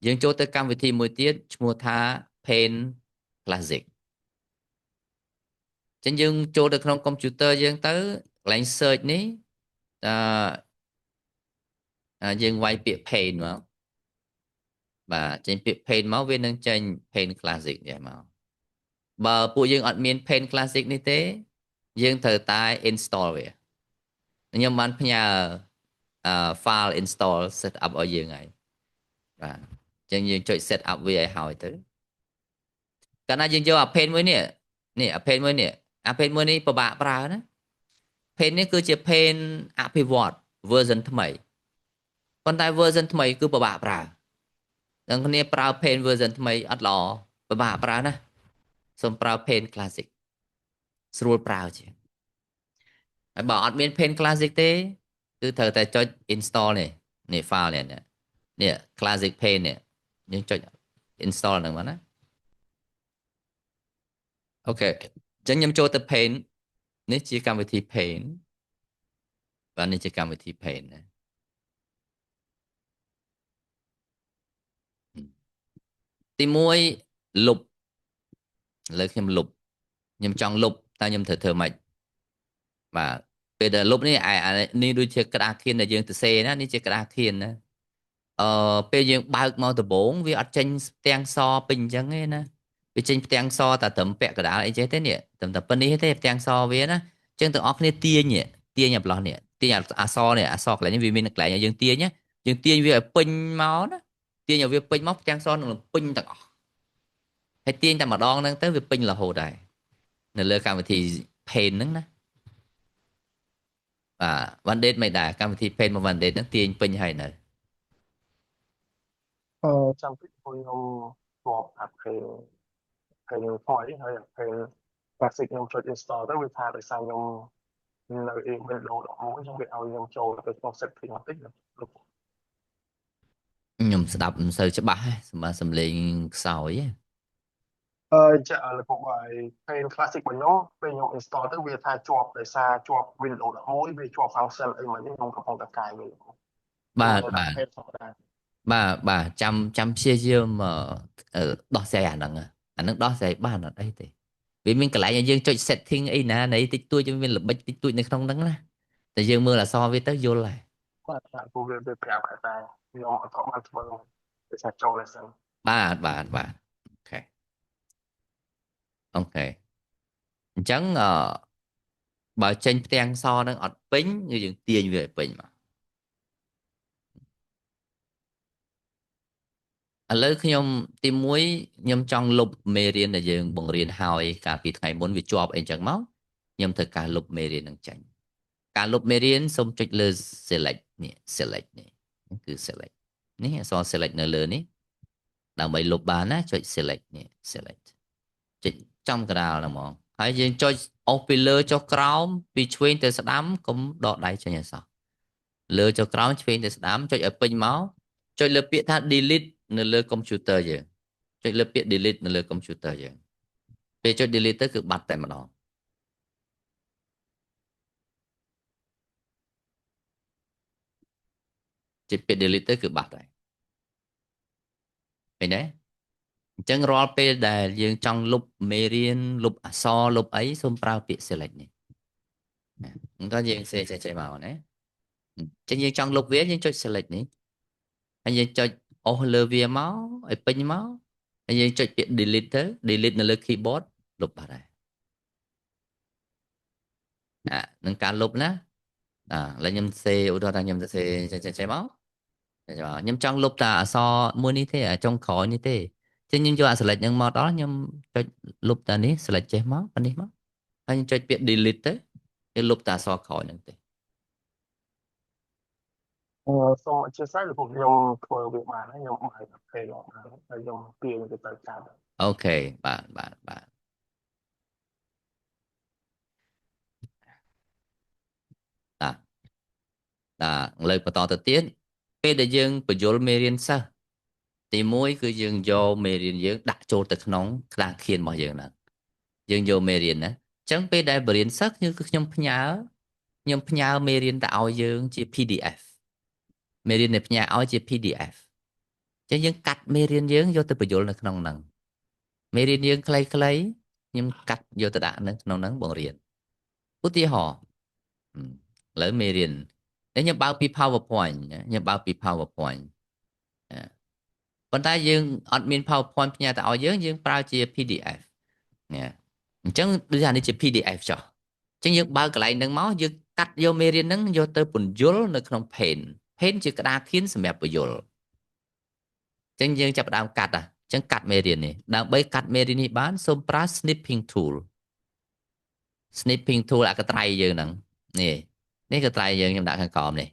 យើងចូលទៅកម្មវិធីមួយទៀតឈ្មោះថា Paint Classic ចឹងយើងចូលទៅក្នុងកុំព្យូទ័រយើងទៅកន្លែង search នេះយើងវាយពាក្យ Paint មកបាទចេញពាក្យ Paint មកវានឹងចេញ Paint Classic នេះមកបើពួកយើងអត់មាន Paint Classic នេះទេយើងត្រូវតែ install វាខ្ញុំបានផ្ញើfile install set up ឲ្យយើងហើយបាទចឹងយើងចុច set up វាឲ្យហើយទៅកាលណាយើងយកអា Paint មួយនេះអា Paint មួយនេះពិបាកប្រើណា Paint នេះគឺជា Paint អភិវឌ្ឍ version ថ្មីប៉ុន្តែ version ថ្មីគឺពិបាកប្រើទាំងគ្នាប្រើ Paint version ថ្មីអត់ល្អពិបាកប្រើណាសូមប្រើ Paint Classic ស្រួលប្រើជាងហើយបើអត់មាន Paint Classic ទេគឺត្រូវតែចុច install នេះ file នេះ Classic Paint នេះយើងចុច install ហ្នឹងមកណាអូខេអញ្ចឹងខ្ញុំចូលទៅ Paint នេះជាកម្មវិធី Paint បាទនេះជាកម្មវិធី Paint ណាទី1លុបលើខ្ញុំលុបខ្ញុំចង់លុបតើខ្ញុំត្រូវធ្វើម៉េចបាទពេលដែលលុបនេះនេះដូចជាក្តារខៀនដែលយើងទៅសេណានេះជាក្តារខៀនណាពេលយើងបើកមកដំបូងវាអត់ចេញផ្ទាំងសពេញអញ្ចឹងទេណាវាចេញផ្ទាំងសតែត្រឹមពាក់កណ្ដាលអីចេះទេនេះត្រឹមតែប៉ុណ្្នេះទេផ្ទាំងសវាណាអញ្ចឹងទាំងអស់គ្នាទាញអាប្លោះនេះទាញអសនេះអសកន្លែងនេះវាមានកន្លែងយើងទាញណាយើងទាញវាឲ្យពេញមកណាទាញឲ្យវាពេញមកផ្ទាំងសនឹងពេញទាំងអស់ហើយទាញតែម្ដងហ្នឹងទៅវាពេញរហូតដែរនៅលើកម្មវិធី Paint ហ្នឹងណាបាទ One Date មិនដែរកម្មវិធី Paint មក One Date ហ្នឹងទាញពេញហើយនៅចាំពីខ្ញុំស្បអាប់เพลงพอยហើយเพลง classic ខ្ញុំចុច install ទៅវាថាដោយសារខ្ញុំនៅ Windows 11ខ្ញុំវាឲ្យខ្ញុំចូលទៅក្នុង setting បន្តិចខ្ញុំស្ដាប់មិនសូវច្បាស់ទេសំឡេងខ្សោយទេចាលោកពុកឲ្យ plane classic របស់ខ្ញុំពេលខ្ញុំ install ទៅវាថាជាប់ដោយសារជាប់ Windows 11វាជាប់ function អីមកនេះខ្ញុំកំពុងតែកាយវាបាទចាំព្យាយាមដោះស្រាយអាហ្នឹងដោះស្រាយបានអត់អីទេវាមានកន្លែងឲ្យយើងចុច setting អីណានៃតិចតួចវាមានល្បិចតិចតួចនៅក្នុងហ្នឹងណាតែយើងមើលអក្សរវាទៅយល់ហើយបាទពូវាប្រាប់តែខ្ញុំអត់បានធ្វើដោយសារចូលតែសិនបាទអូខេអញ្ចឹងបើចេញផ្ទាំងសហ្នឹងអត់ពេញគឺយើងទាញវាឲ្យពេញមកឥឡូវខ្ញុំទី1ខ្ញុំចង់លុបមេរៀនដែលយើងបង្រៀនហើយកាលពីថ្ងៃមុនវាជាប់អីចឹងមកខ្ញុំត្រូវការលុបមេរៀនហ្នឹងចេញការលុបមេរៀនសូមចុចលើ select នេះ select នេះគឺ select នេះអក្សរ select នៅលើនេះដើម្បីលុបបានណាចុច select នេះ select ចុចចំកណ្ដាលហ្នឹងហ្មងហើយយើងចុចអុសពីលើចុះក្រោមពីឆ្វេងទៅស្ដាំកុំដកដៃចេញឲ្យសោះលើចុះក្រោមឆ្វេងទៅស្ដាំចុចឲ្យពេញមកចុចលើពាក្យថា delete នៅលើកុំព្យូទ័រយើងចុចលើពាក្យ delete នៅលើកុំព្យូទ័រយើងពេលចុច delete ទៅគឺបាត់តែម្ដងចុចពាក្យ delete ទៅគឺបាត់ហើយឃើញទេអញ្ចឹងរាល់ពេលដែលយើងចង់លុបមេរៀនលុបអក្សរលុបអីសូមប្រើពាក្យ select នេះតោះយើងចេះមកណាចឹងយើងចង់លុបវាយើងចុច select នេះហើយយើងចុចអុសលើវាមកឲ្យពេញមកហើយយើងចុចពាក្យ delete ទៅ delete នៅលើ keyboard លុបបាត់ហើយនឹងការលុបណាឥឡូវខ្ញុំសេឧទាហរណ៍ថាខ្ញុំសេចេះមកខ្ញុំចង់លុបតាអក្សរមួយនេះទេចុងក្រោយនេះទេចឹងខ្ញុំយកអា select ហ្នឹងមកដល់ខ្ញុំចុចលុបតានេះ select ចេះមកប៉ានេះមកហើយខ្ញុំចុចពាក្យ delete ទៅវាលុបតាអក្សរក្រោយហ្នឹងទេសូមអធិស្ឋានលោកខ្ញុំធ្វើវាបានហើយខ្ញុំឲ្យតែពេលអត់ហើយខ្ញុំទាញទៅតាមអូខេបាទលើកបន្តទៅទៀតពេលដែលយើងបញ្យលមេរៀនសិស្សទី1គឺយើងយកមេរៀនយើងដាក់ចូលទៅក្នុងក្តារខៀនរបស់យើងហ្នឹងយើងយកមេរៀនណាអញ្ចឹងពេលដែលបរៀនសិស្សគឺខ្ញុំផ្ញើមេរៀនទៅឲ្យយើងជា PDF មេរៀនដែលផ្ញើឲ្យជា PDF ចឹងយើងកាត់មេរៀនយើងយកទៅបញ្យល់នៅក្នុងហ្នឹងមេរៀនយើងខ្លីៗខ្ញុំកាត់យកទៅដាក់នៅក្នុងហ្នឹងបង្រៀនឧទាហរណ៍ឥឡូវមេរៀនខ្ញុំបើកពី PowerPoint ខ្ញុំបើកពី PowerPoint ប៉ុន្តែយើងអត់មាន PowerPoint ផ្ញើទៅឲ្យយើងប្រើជា PDF នេះអញ្ចឹងដូចថានេះជា PDF ចុះអញ្ចឹងយើងបើកកន្លែងហ្នឹងមកយើងកាត់យកមេរៀនហ្នឹងយកទៅពន្យល់នៅក្នុង Paint ជាក្តារខៀនសម្រាប់ពន្យល់អញ្ចឹងយើងចាប់ផ្ដើមកាត់អញ្ចឹងកាត់មេរៀននេះដើម្បីកាត់មេរៀននេះបានសូមប្រើ snipping tool អាកត្រៃយើងហ្នឹងនេះកត្រៃយើងខ្ញុំដាក់ខាងក្រោមនេះ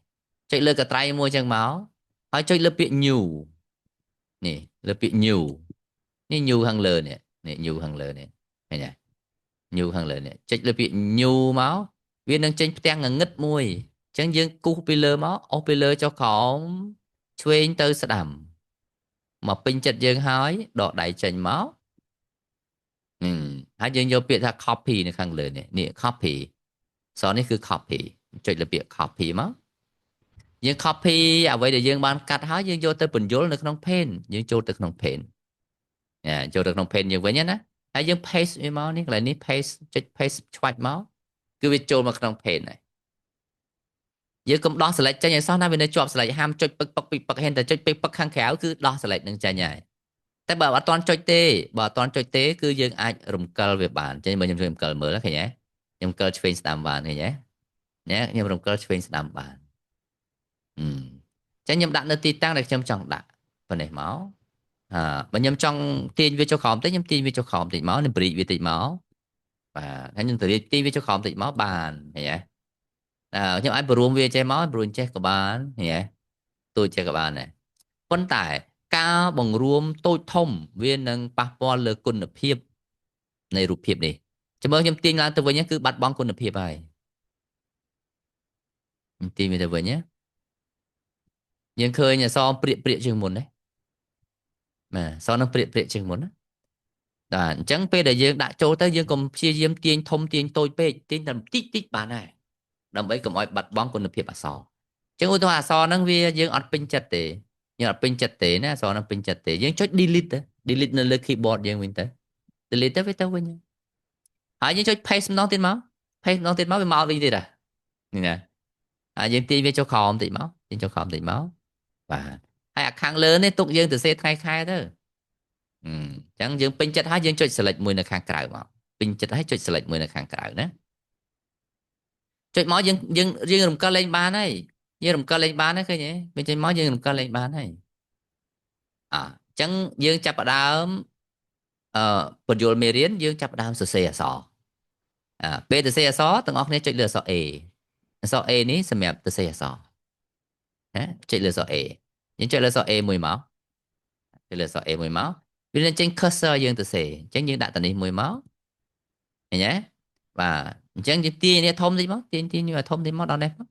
ចុចលើកត្រៃមួយអញ្ចឹងមកហើយចុចលើពាក្យ new នេះលើពាក្យ new នេះ new ខាងលើនេះ new ខាងលើនេះឃើញទេ new ខាងលើនេះចុចលើពាក្យ new មកវានឹងចេញផ្ទាំងងងឹតមួយអញ្ចឹងយើងគូសពីលើមកអស់ពីលើចុះក្រោមឆ្វេងទៅស្ដាំមកពេញចិត្តយើងហើយដកដៃចេញមកហើយយើងយកពាក្យថា copy នៅខាងលើនេះ copy សនេះគឺ copy ចុចលើពាក្យ copy មកយើង copy អ្វីដែលយើងបានកាត់ហើយយើងយកទៅពន្យល់នៅក្នុង Paint យើងចូលទៅក្នុង Paint ចូលទៅក្នុង Paint យើងវិញណាហើយយើង paste វាមកនេះកន្លែងនេះ paste ចុច paste ឆ្វាច់មកគឺវាចូលមកក្នុង Paint ហើយយើងកុំដោះ select ចេញឲ្យសោះណាវានៅជាប់ select ហាមចុចពឹកពីពឹកហេនតែចុចពីពឹកខាងក្រៅគឺដោះ select នឹងចេញហើយតែបើអត់ទាន់ចុចទេគឺយើងអាចរំកិលវាបានចេញបើខ្ញុំជួយរំកិលមើលឃើញទេខ្ញុំកិលឆ្វេងស្ដាំបានឃើញទេខ្ញុំរំកិលឆ្វេងស្ដាំបានចឹងខ្ញុំដាក់នៅទីតាំងដែលខ្ញុំចង់ដាក់ប៉ុណ្ណេះមកបើខ្ញុំចង់ទាញវាចុះក្រោមតិចខ្ញុំទាញវាចុះក្រោមតិចមកនឹងព្រីកវាតិចមកបាទហើយខ្ញុំទៅទាញវាចុះក្រោមតិចមកបានឃើញទេខ្ញុំអាចបរួមវាចេះមកបរួមចេះក៏បានឃើញទេទូចចេះក៏បានដែរប៉ុន្តែការបង្រួមតូចធំវានឹងប៉ះពាល់លើគុណភាពនៃរូបភាពនេះចាំមើលខ្ញុំទាញឡើងទៅវិញគឺបាត់បង់គុណភាពហើយខ្ញុំទាញវាទៅវិញយើងឃើញអក្សរព្រាកជាងមុនណាបាទអក្សរនឹងព្រាកជាងមុនណាបាទអញ្ចឹងពេលដែលយើងដាក់ចូលទៅយើងកុំព្យាយាមទាញធំទាញតូចពេកទាញតែតិចបានដែរដើម្បីកុំឲ្យបាត់បង់គុណភាពអក្សរអញ្ចឹងឧទាហរណ៍អក្សរហ្នឹងវាយើងអត់ពេញចិត្តទេយើងអត់ពេញចិត្តទេណាអក្សរហ្នឹងពេញចិត្តទេយើងចុច delete នៅលើ keyboard យើងវិញទៅ delete ទៅវាទៅវិញហើយយើងចុច paste ម្ដងទៀតមកវាមកវិញទៀតនេះណាហើយយើងទាញវាចុះក្រោមតិចមកទាញចុះក្រោមតិចមកបាទហើយអាខាងលើនេះទុកយើងទៅសេថ្ងៃខែទៅអញ្ចឹងយើងពេញចិត្តហើយយើងចុច select មួយនៅខាងក្រៅមកពេញចិត្តហើយចុច select មួយនៅខាងក្រៅណាចុចមកយើងរំកិលលេងបានហើយយើងរំកិលលេងបានហើយឃើញទេពេលចេញមកយើងរំកិលលេងបានហើយអញ្ចឹងយើងចាប់ផ្ដើមបញ្យល់មេរៀនយើងចាប់ផ្ដើមសរសេរអក្សរពេលសរសេរអក្សរទាំងអស់គ្នាចុចលើអក្សរ A អក្សរ A នេះសម្រាប់សរសេរអក្សរណាចុចលើអក្សរ A យើងចុចលើអក្សរ A មួយមកចុចលើអក្សរ A មួយមកវានឹងចេញ cursor យើងទៅសេអញ្ចឹងយើងដាក់តានេះមួយមកឃើញទេបាទអញ្ចឹងយើងទាញនេះធំតិចមកទាញឲ្យធំតិចមកដល់នេះមក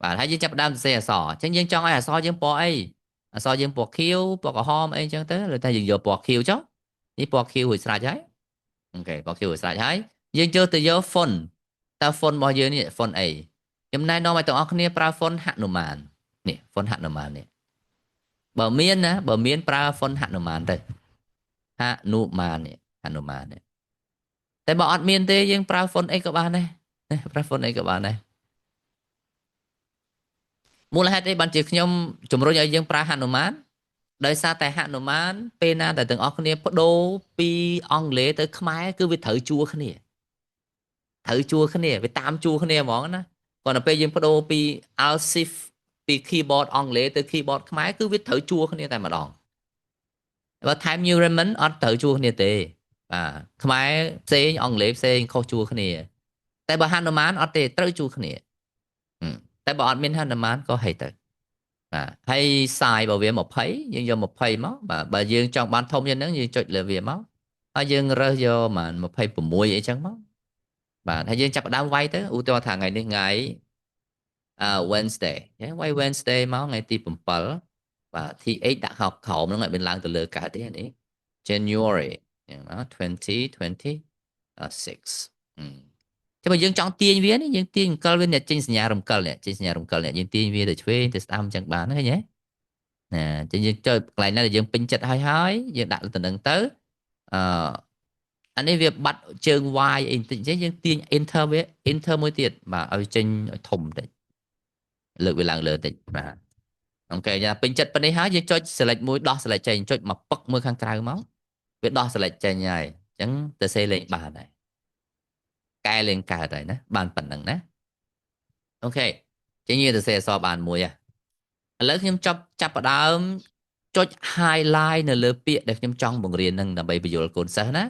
បាទហើយយើងចាប់ផ្ដើមសរសេរអក្សរអញ្ចឹងយើងចង់ឲ្យអក្សរយើងពណ៌អីអក្សរយើងពណ៌ខៀវពណ៌ក្រហមអីអញ្ចឹងទៅឬតែយើងយកពណ៌ខៀវចុះនេះពណ៌ខៀវរួចស្រេចហើយអូខេពណ៌ខៀវរួចស្រេចហើយយើងចូលទៅយក font តើ font របស់យើងនេះ font អីខ្ញុំណែនាំឲ្យទាំងអស់គ្នាប្រើ font ហនុមាននេះ font ហនុមាននេះបើមានប្រើ font ហនុមានទៅហនុមាននេះតែបើអត់មានទេយើងប្រើ font អីក៏បានដែរប្រើ font អីក៏បានដែរមូលហេតុអីបានជាខ្ញុំជំរុញឲ្យយើងប្រើហនុមានដោយសារតែហនុមានពេលណាតែទាំងអស់គ្នាបដូរពីអង់គ្លេសទៅខ្មែរគឺវាត្រូវជួរគ្នាវាតាមជួរគ្នាហ្មងណាគាត់ទៅពេលយើងបដូរពី alt shift ពី keyboard អង់គ្លេសទៅ keyboard ខ្មែរគឺវាត្រូវជួរគ្នាតែម្ដងបើ Time New Roman អត់ត្រូវជួរគ្នាទេបាទខ្មែរផ្សេងអង់គ្លេសផ្សេងខុសជួរគ្នាតែបើហនុមានអត់ទេត្រូវជួរគ្នាតែបើអត់មានហនុមានក៏ហីទៅបាទហើយ size របស់វា20យើងយក20មកបាទបើយើងចង់បានធំយ៉ាងហ្នឹងយើងចុចលើវាមកហើយយើងរើសយកប្រហែល26អីចឹងមកបាទហើយយើងចាប់ផ្ដើមវាយទៅឧទាហរណ៍ថាថ្ងៃនេះថ្ងៃWednesday វាយ Wednesday មកថ្ងៃទី7បាទ TH ដាក់ខោក្រោមហ្នឹងឲ្យវាឡើងទៅលើកើតទេនេះ January 2026ចាំបើយើងចង់ទាញវានេះយើងទាញរំកិលវាអ្នកចេញសញ្ញារំកិលនេះយើងទាញវាទៅឆ្វេងទៅស្ដាំចឹងបានឃើញទេ nè chứយើងចុចកន្លែងណាដែលយើងពេញចិត្តហើយយើងដាក់ទៅនឹងទៅអឺអានេះវាបាត់ជើង Y អីបន្តិចអញ្ចឹងយើងទាញ enter វា enter មួយទៀតបាទឲ្យចេញឲ្យធំបន្តិចលើកវាឡើងលើបន្តិចបាទអូខេយ៉ាពេញចិត្តប៉ុណ្នេះហើយយើងចុច select មួយដោះ select ចេញចុចមកពឹកមើលខាងក្រៅមកវាដោះ select ចេញហើយអញ្ចឹងទៅសេលេងបានហើយកែលេងកើតហើយណាបានប៉ុណ្្នឹងណាអូខេចឹងយើងទៅសេអក្សរបានមួយឥឡូវខ្ញុំចាប់ផ្ដើមចុច highlight នៅលើពាក្យដែលខ្ញុំចង់បង្រៀននឹងដើម្បីបញ្យល់កូនសិស្សណាឥ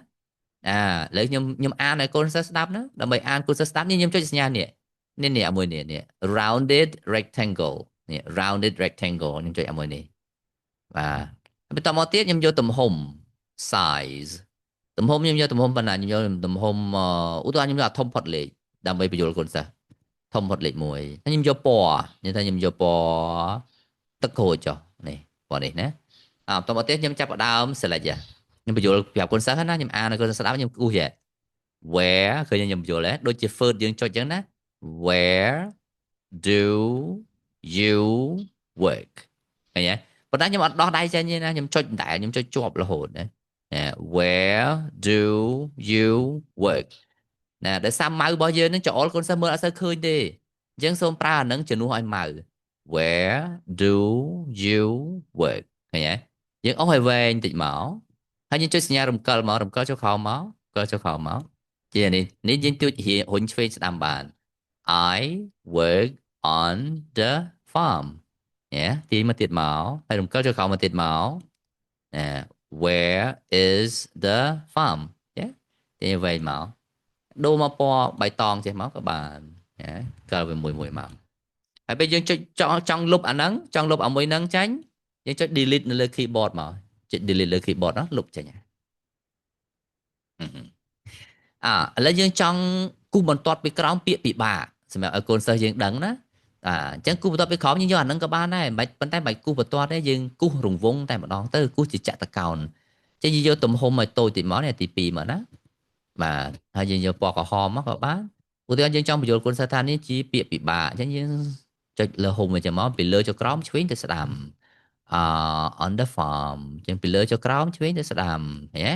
ឡូវខ្ញុំអានឲ្យកូនសិស្សស្ដាប់ណាដើម្បីអានកូនសិស្សស្ដាប់នេះខ្ញុំចុចសញ្ញានេះមួយនេះ rounded rectangle នេះ rounded rectangle ខ្ញុំចុចឲ្យមួយនេះបាទបន្តមកទៀតខ្ញុំយកទំហំ size ទំហំខ្ញុំយកទំហំប៉ុណ្ណាខ្ញុំយកទំហំឧទាហរណ៍ខ្ញុំយកធំផុតលេខដើម្បីបញ្យល់កូនសិស្សធំផុតលេខ1ហើយខ្ញុំយកពណ៌និយាយថាខ្ញុំយកពណ៌ទឹកក្រូចចុះនេះពណ៌នេះណាបន្តមកទៀតខ្ញុំចាប់ផ្ដើម select ខ្ញុំបញ្យល់ប្រាប់កូនសិស្សណាខ្ញុំអានឲ្យកូនសិស្សស្ដាប់ខ្ញុំគូស where ឃើញខ្ញុំបញ្យល់ដែរដូចជា first យើងចុចចឹងណា where do you work ឃើញទេប៉ុន្តែខ្ញុំអត់ដោះដៃចេញទេណាខ្ញុំចុចដែរខ្ញុំចុចជាប់រហូតណា where do you work ណាដោយសារម៉ៅរបស់យើងនឹងចោលកូនសិស្សមើលអត់សូវឃើញទេអញ្ចឹងសូមប្រើអានឹងជំនួសឲ្យម៉ៅ where do you work ឃើញទេយើងអស់ឲ្យវែងតិចមកហើយយើងចុចសញ្ញារំកិលមករំកិលចូលក្រោមមកកិលចូលក្រោមមកជានេះយើងជួយរុញឆ្វេងស្ដាំបាន I work on the farm ទីមកទៀតមកហើយរំកិលចូលក្រោមមកទៀតមក where is the farm ទីវែងមកដូរមកពណ៌បៃតងចេះមកក៏បានកើវាមួយមកហើយពេលយើងចុចចង់លុបអាហ្នឹងចង់លុបអាមួយហ្នឹងចាញ់យើងចុច delete នៅលើ keyboard មកចុច delete លើ keyboard ណាលុបចេញឥឡូវយើងចង់គូសបន្ទាត់ពីក្រោមពាក្យពិបាកសម្រាប់ឲ្យកូនសិស្សយើងដឹងណាអញ្ចឹងគូសបន្ទាត់ពីក្រោមយើងយកអាហ្នឹងក៏បានដែរប៉ុន្តែមិនគូសបន្ទាត់ទេយើងគូសរង្វង់តែម្ដងទៅគូសជាចតុកោណអញ្ចឹងយើងយកទំហំឲ្យតូចតិចមកនេះទី2មកណាបាទហើយយើងយកពណ៌ក្រហមមកក៏បានឧទាហរណ៍យើងចង់បញ្យល់គុណសិស្សថានេះជាពាក្យពិបាកអញ្ចឹងយើងចុចលើហុំអញ្ចឹងមកពីលើចុចក្រោមឆ្វេងទៅស្ដាំon the farm អញ្ចឹងពីលើចុចក្រោមឆ្វេងទៅស្ដាំឃើញទេ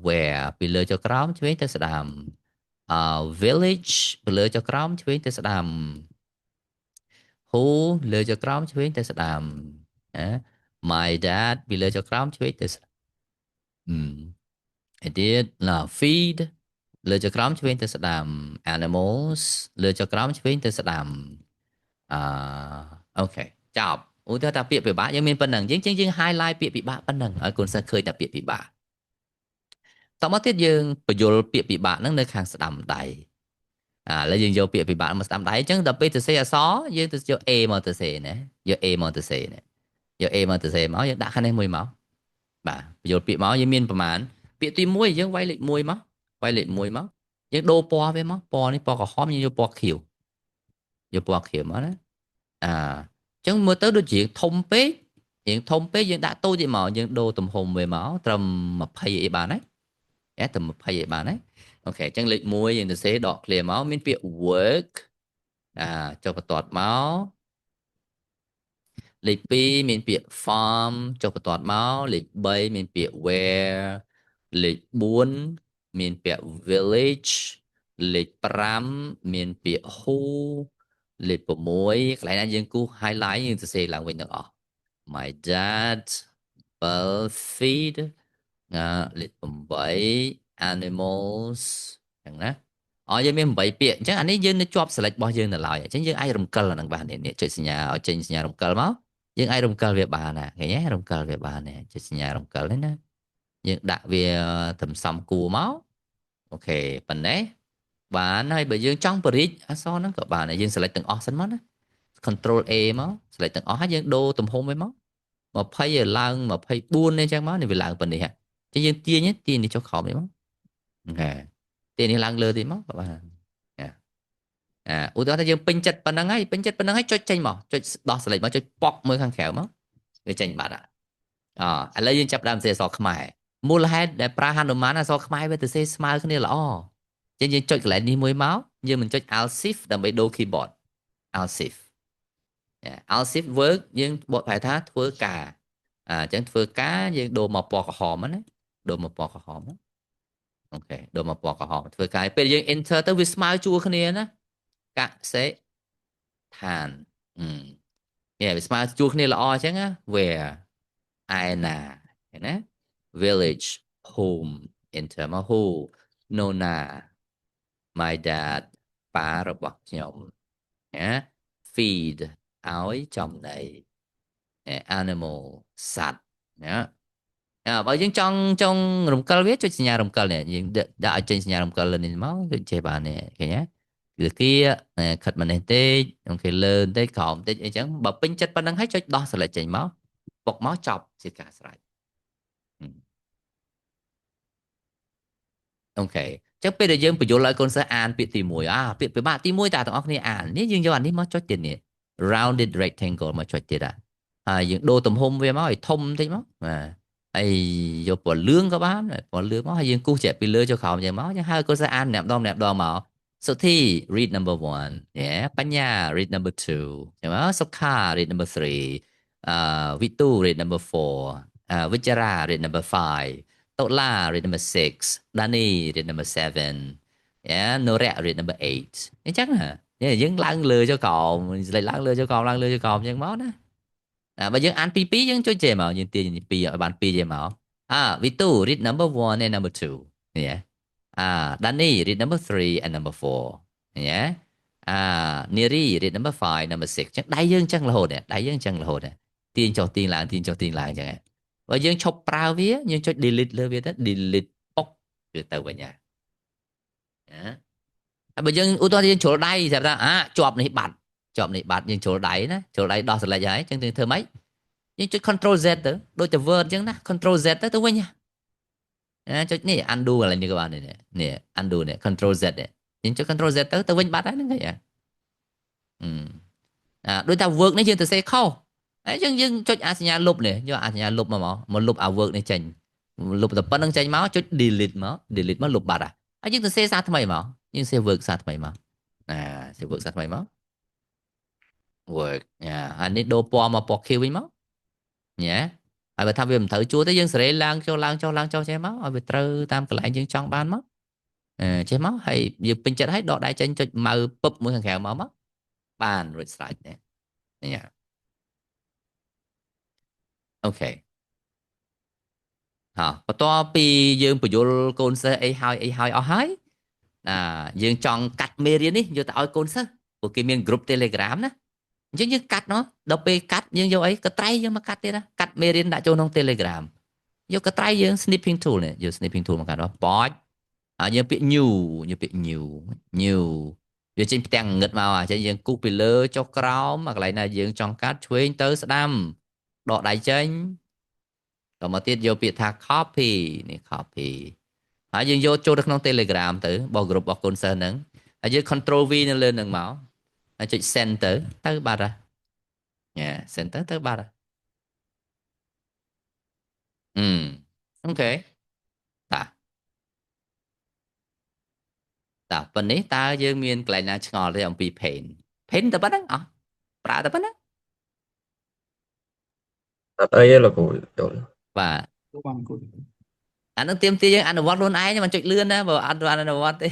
where ពីលើចុចក្រោមឆ្វេងទៅស្ដាំvillage ពីលើចុចក្រោមឆ្វេងទៅស្ដាំ who លើចុចក្រោមឆ្វេងទៅស្ដាំ my dad ពីលើចុចក្រោមឆ្វេងទៅស្ដាំEdit ណា feed លើចុចក្រោមឆ្វេងទៅស្ដាំ animals លើចុចក្រោមឆ្វេងទៅស្ដាំអូខេចប់ឧទាហរណ៍ថាពាក្យពិបាកយើងមានប៉ុណ្ណឹងយើង highlight ពាក្យពិបាកប៉ុណ្ណឹងឲ្យកូនសិស្សឃើញតែពាក្យពិបាកតមកទៀតយើងបញ្យល់ពាក្យពិបាកហ្នឹងនៅខាងស្ដាំដៃឥឡូវយើងយកពាក្យពិបាកមកស្ដាំដៃអញ្ចឹងដល់ពេលទៅសេអក្សរយើងទៅយក A មកទៅសេណាយក A មកទៅសេណាយក A មកទៅសេមកយើងដាក់ខាងនេះមួយមកបាទបញ្យល់ពាក្យមកយើងមានប្រមាណពាក្យទី1យើងវាយលេខ1មកវាយលេខ1មកយើងដូរពណ៌វាមកពណ៌នេះពណ៌ក្រហមយើងយកពណ៌ខៀវយកពណ៌ខៀវមកណាអញ្ចឹងមើលទៅដូចជាធំពេកយើងដាក់តូចទៀតមកយើងដូរទំហំវាមកត្រឹម20អីបានហើយត្រឹម20អីបានហើយអូខេអញ្ចឹងលេខ1យើងទៅសេដក clear មកមានពាក្យ work ចុះបន្ទាត់មកលេខ2មានពាក្យ farm ចុះបន្ទាត់មកលេខ3មានពាក្យ where លេខ4មានពាក្យ village លេខ5មានពាក្យ who លេខ6កន្លែងណាយើងគូស highlight យើងសរសេរឡើងវិញទាំងអស់ my dad will feed លេខ8 animals ចឹងណាយើងមាន8ពាក្យអញ្ចឹងអានេះយើងនៅជាប់ select របស់យើងនៅឡើយអញ្ចឹងយើងអាចរំកិលអានឹងបាននេះចុចសញ្ញាឲ្យចេញសញ្ញារំកិលមកយើងអាចរំកិលវាបានណាឃើញទេរំកិលវាបានណាចុចសញ្ញារំកិលនេះណាយើងដាក់វាទំសំគួរមកអូខេប៉ុណ្ណេះបានហើយបើយើងចង់បរិចអក្សរហ្នឹងក៏បានដែរយើង select ទាំងអស់សិនមកណា control A មក select ទាំងអស់ហើយយើងដូរទំហំវាមក20ឲ្យឡើង24នេះចឹងមកនេះវាឡើងប៉ុណ្នេះហ่ะអញ្ចឹងយើងទាញនេះចុះក្រោមនេះមកអូខេទាញនេះឡើងលើទៀតមកក៏បានឧទាហរណ៍ថាយើងពេញចិត្តប៉ុណ្ណឹងហើយចុចចេញមកចុចដោះ select មកចុចប៉ុកមើលខាងក្រៅមកវាចេញបាត់ឥឡូវយើងចាប់ដើមសេអក្សរខ្មែរមូលហេតុដែលប្រើហនុមានអក្សរខ្មែរវាទៅសេស្មើគ្នាល្អចឹងយើងចុចកន្លែងនេះមួយមកយើងមិនចុច Alt Shift ដើម្បីដូរ keyboard Alt Shift I'll shift work យើងបកប្រែថាធ្វើការអញ្ចឹងធ្វើការយើងដូរមកពណ៌ក្រហមណាដូរមកពណ៌ក្រហមណាអូខេដូរមកពណ៌ក្រហមធ្វើការពេលយើង enter ទៅវាស្មើជួរគ្នាណាកសិដ្ឋានវាស្មើជួរគ្នាល្អអញ្ចឹងណា where ឯណាឃើញណា village home enter មក who Nona my dad ប៉ារបស់ខ្ញុំណា feed ឲ្យចំណី animal សត្វណាបើយើងចង់រំកិលវាចុចសញ្ញារំកិលនេះយើងដាក់ឲ្យចេញសញ្ញារំកិលលើនេះមកគឺចេះបាននេះឃើញទេគឺគៀខិតម្នេះតិចអូខេលើបន្តិចក្រោមបន្តិចអីចឹងបើពេញចិត្តប៉ុណ្្នឹងហើយចុចដោះ select ចេញមកបុកមកចប់ជាការស្រេចអូខេចឹងពេលដែលយើងបញ្យល់ឲ្យកូនសិស្សអានពាក្យទី1ពាក្យពិបាកទី1តើទាំងអស់គ្នាអាននេះយើងយកអានេះមកចុចទៀតនេះ rounded rectangle មកចុចទៀតហើយយើងដូរទំហំវាមកឲ្យធំបន្តិចមកបាទហើយយកពណ៌លឿងក៏បានពណ៌លឿងមកហើយយើងគូសជ្រាក់ពីលើចូលក្រោមយ៉ាងមកយើងហើយកូនសិស្សអានម្នាក់ម្ដងមកសុធី read number 1 បញ្ញា read number 2ចឹងមកសុខា read number 3វិទូ read number 4វិចារា read number 5តុលា read number 6 Dani read number 7 Nora read number 8អញ្ចឹងយើងឡើងលើចូលក្រោមឡើងលើចូលក្រោមឡើងលើចូលក្រោមអញ្ចឹងមកណាបើយើងអានពី2យើងចុចចេះមកយើងទាញ2ឲ្យបាន2ចេះមកវិទូ read number 1 and number 2នេះDani read number 3 and number 4នេះNiri read number 5 number 6ចឹងដៃយើងចឹងរហូតដៃយើងចឹងរហូតទាញចុះទាញឡើងទាញចុះទាញឡើងចឹងបើយើងឈប់ប្រើវាយើងចុច delete លើវាទៅ delete ពុកវាទៅវិញហើយបើយើងឧទាហរណ៍យើងជ្រុលដៃស្រាប់ថាជាប់នេះបាត់យើងជ្រុលដៃណាជ្រុលដៃដោះ select ហើយចឹងយើងធ្វើម៉េចយើងចុច control Z ទៅដូចតែ word ចឹងណា control Z ទៅវិញចុចនេះ undo កន្លែងនេះក៏បាននេះ undo នេះ control Z នេះយើងចុច control Z ទៅវិញបាត់ហើយហ្នឹងឃើញដូចតែ work នេះយើងទៅសេខុសហើយយើងចុចសញ្ញាលុបនេះយកសញ្ញាលុបមកលុបwork នេះចេញលុបតែប៉ុណ្្នឹងចេញមកចុច delete មកលុបបាត់ហើយយើងទៅសេសារថ្មីមកយើងសេ work សារថ្មីមកសេ work សារថ្មីមក work អានេះដូរពណ៌មកពណ៌ខៀវវិញមកហើយបើថាវាមិនត្រូវជួរទេយើងសេរីឡើងចុះចេះមកឲ្យវាត្រូវតាមកន្លែងយើងចង់បានមកចេះមកហើយយើងពេញចិត្តឲ្យដកដៃចេញចុចម៉ៅពឹបមួយខាងក្រៅមកបានរួចស្រេចនេះអូខេបន្ទាប់ពីយើងបញ្យល់កូនសិស្សអីហើយអស់ហើយយើងចង់កាត់មេរៀននេះយកទៅឲ្យកូនសិស្សព្រោះគេមាន group Telegram ណាអញ្ចឹងយើងកាត់ដល់ពេលកាត់យើងយកអីកត្រៃយើងមកកាត់ទៀតណាកាត់មេរៀនដាក់ចូលក្នុង Telegram យកកត្រៃយើង snipping tool នេះយក snipping tool មកកាត់បចយើងពាក្យ new វាចេញផ្ទាំងងឹតមកអញ្ចឹងយើងគូសពីលើចុះក្រោមមកកន្លែងណាយើងចង់កាត់ឆ្វេងទៅស្ដាំដកដៃចេញតមកទៀតយកពាក្យថា copy នេះ copy ហើយយើងយកចូលទៅក្នុង Telegram ទៅរបស់ group របស់កូនសិស្សហ្នឹងហើយយើង control V នៅលើហ្នឹងមកហើយចុច send ទៅបាត់ហើយsend ទៅបាត់ហើយអូខេតើប៉ុណ្នេះតើយើងមានកន្លែងណាឆ្ងល់ទេអំពី paint តែប៉ុណ្្នឹងប្រើតែប៉ុណ្្នឹងអត់អីទេលោកគ្រូយល់បាទអានឹងទៀមទាយើងអនុវត្តខ្លួនឯងមិនចុចលឿនណាបើអត់បានអនុវត្តទេ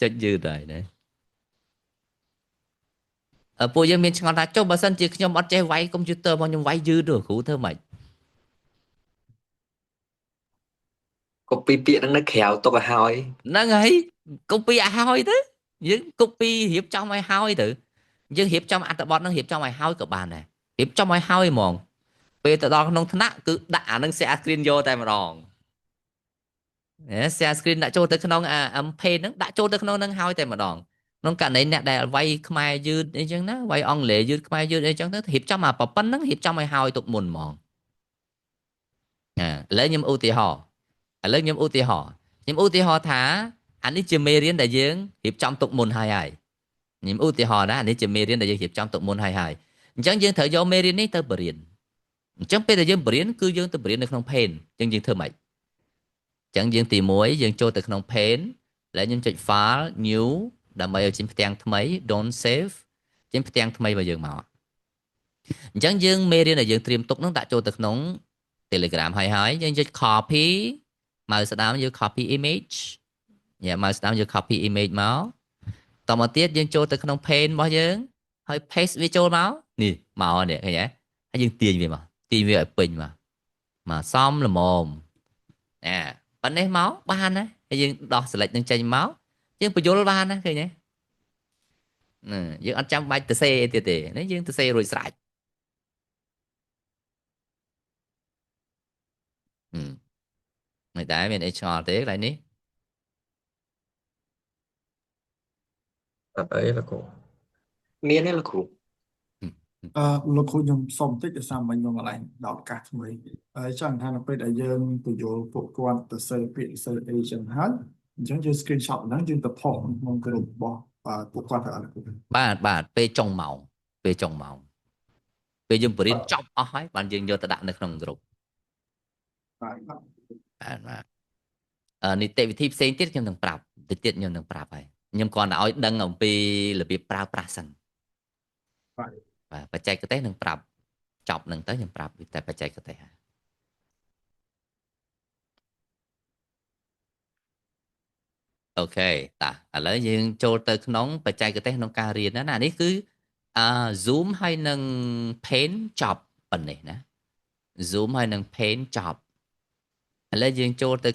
ចុចយឺតហើយណាពួកយើងមានឆ្ងល់ថាចុះបើសិនជាខ្ញុំអត់ចេះវាយកុំព្យូទ័ររបស់ខ្ញុំវាយយឺតទៅគ្រូធ្វើម៉េច copy ពាក្យហ្នឹងនៅក្រៅទុកឲ្យហើយហ្នឹងហើយ copy ឲ្យហើយទៅយើង copy រៀបចំឲ្យហើយទៅយើងរៀបចំអត្ថបទហ្នឹងរៀបចំឲ្យហើយក៏បានដែររៀបចំឲ្យហើយហ្មងពេលទៅដល់ក្នុងថ្នាក់គឺដាក់អានឹង share screen យកតែម្ដងshare screen ដាក់ចូលទៅក្នុងpage ហ្នឹងដាក់ចូលទៅក្នុងហ្នឹងហើយតែម្ដងក្នុងករណីអ្នកដែលវាយខ្មែរយឺតអីចឹងណាវាយអង់គ្លេសយឺតខ្មែរយឺតអីចឹងទៅរៀបចំប៉ុណ្្នឹងរៀបចំឲ្យហើយទុកមុនហ្មងឥឡូវខ្ញុំឧទាហរណ៍ថាអានេះជាមេរៀនដែលយើងរៀបចំទុកមុនហើយខ្ញុំឧទាហរណ៍ណានេះជាមេរៀនដែលយើងរៀបចំទុកមុនហើយអញ្ចឹងយើងត្រូវយកមេរៀននេះទៅបរៀនអញ្ចឹងពេលដែលយើងបរៀនគឺយើងទៅបរៀននៅក្នុង Paint អញ្ចឹងយើងធ្វើម៉េចអញ្ចឹងយើងទី1យើងចូលទៅក្នុង Paint ហើយខ្ញុំចុច File New ដើម្បីឲ្យចេញផ្ទាំងថ្មី Don't save ចេញផ្ទាំងថ្មីរបស់យើងមកអញ្ចឹងយើងមេរៀនដែលយើងត្រៀមទុកហ្នឹងដាក់ចូលទៅក្នុង Telegram ហើយយើងចុច copy មកស្ដាមយើង copy image មកស្ដាមយើង copy image មកតមកទៀតយើងចូលទៅក្នុង pane របស់យើងហើយ paste វាចូលមកនេះមកនេះឃើញទេហើយយើងទាញវាមកទាញវាឲ្យពេញមកសមល្មមប៉ុណ្ណេះមកបានណាហើយយើងដោះ select នឹងចេញមកយើងបញ្យល់បានណាឃើញទេយើងអត់ចាំបាច់ទៅសេអីទៀតទេណាយើងទៅសេរួចស្រេចមិនដែរមានអីឆ្ងល់ទេកន្លែងនេះ អត់អីលោកគ្រូមានទេលោកគ្រូ លោកគ្រូខ្ញុំសុំតិចដោយសារមិញខ្ញុំកន្លែងដល់ឱកាសថ្មីហើយចង់ថានៅពេលដែលយើងបញ្យល់ពួកគាត់ទៅសេពាក្យសេអីចឹងហើយអញ្ចឹងយើង screenshot ហ្នឹងយើងទៅផុសក្នុងក្រុមរបស់ពួកគាត់ទៅអត់បាទពេលចុងម៉ោងពេលយើងបរិញ្ញាចប់អស់ហើយបានយើងយកទៅដាក់នៅក្នុងក្រុមបាទនីតិវិធីផ្សេងទៀតខ្ញុំនឹងប្រាប់តិចទៀតខ្ញុំនឹងប្រាប់ហើយខ្ញុំគ្រាន់តែឲ្យដឹងអំពីរបៀបប្រើប្រាស់សិនបាទបច្ចេកទេសនឹងប្រាប់ចប់នឹងទៅខ្ញុំប្រាប់ពីតែបច្ចេកទេសហើយអូខេតាឥឡូវយើងចូលទៅក្នុងបច្ចេកទេសក្នុងការរៀនណានេះគឺZoom ហើយនឹង Paint ចប់ប៉ុណ្ណេះណា Zoom ហើយនឹង Paint ចប់ឥឡូវយើងចូលទៅ